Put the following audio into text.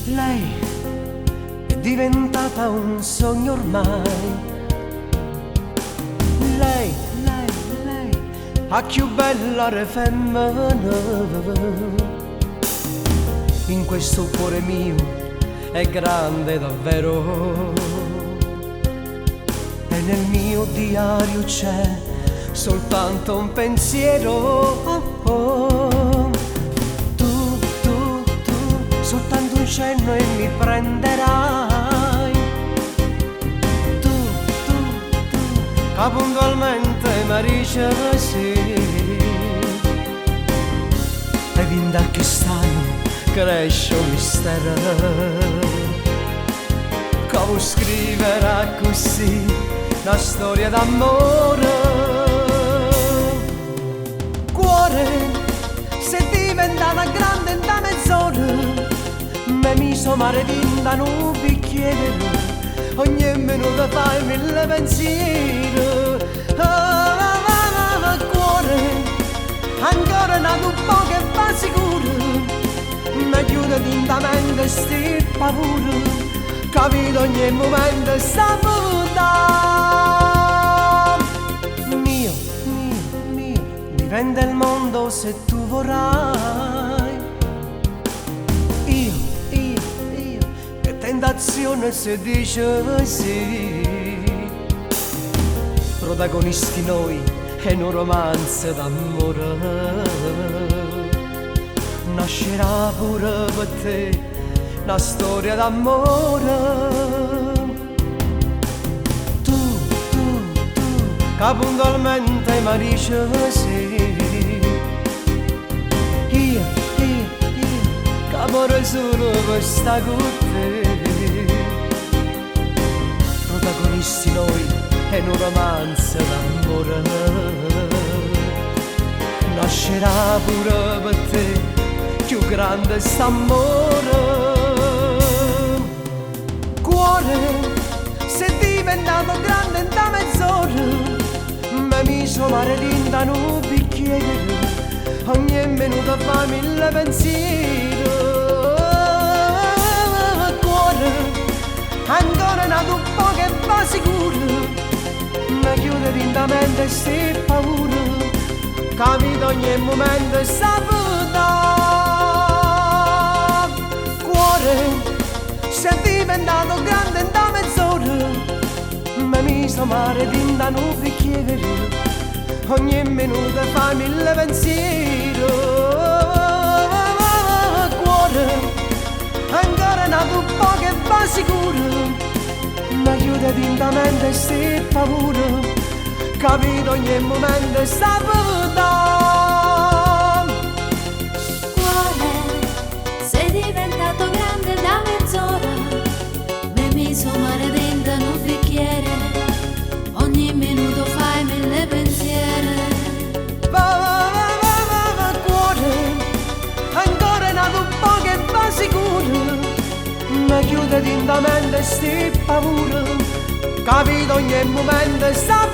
Lei è diventata un sogno ormai. Lei ha più bella femmina in questo cuore mio, è grande davvero. E nel mio diario c'è soltanto un pensiero. Tu, soltanto un cenno e mi prenderai. Tu, che puntualmente mi dice sì. E fin da che stanno cresce un mistero, come scriverà così una storia d'amore. Cuore, sei diventata grande in da mezz'ora, me mi so mare da un bicchiere, ogni minuto fai mille pensieri. Cuore, ancora nato un po' che fa sicuro, mi chiude lentamente sti paura, capito ogni momento sta muta. Mio, diventa il mondo se tu vorrai. Io, che tentazione se dice sì. Protagonisti noi è un romanzo d'amore. Nascerà pure per te una storia d'amore. Tu, che puntualmente mi dice sì. Io, che muore solo per sta con te. Protagonisti noi è un romanzo d'amore. Nascerà pure per te più grande st'amore. Cuore, sei diventato grande in da mezz'ora, me mi so mare da un bicchiere, ogni minuto fa mille pensieri. Cuore, ancora nato un po' che va sicuro, me chiude lentamente sti paura, capito ogni momento e saputa. Sei diventato grande in da mezz'ora, me mi so mare da un bicchiere, ogni minuto fai mille pensieri. Cuore, ancora nato un po' che va sicuro, me chiude lentamente sti paura, capito ogni momento e saputa. Mare dentro un bicchiere, ogni minuto fai mille pensieri. Cuore, ancora nato un po' che va sicuro, mi chiude lentamente sti paura, capito ogni momento e sta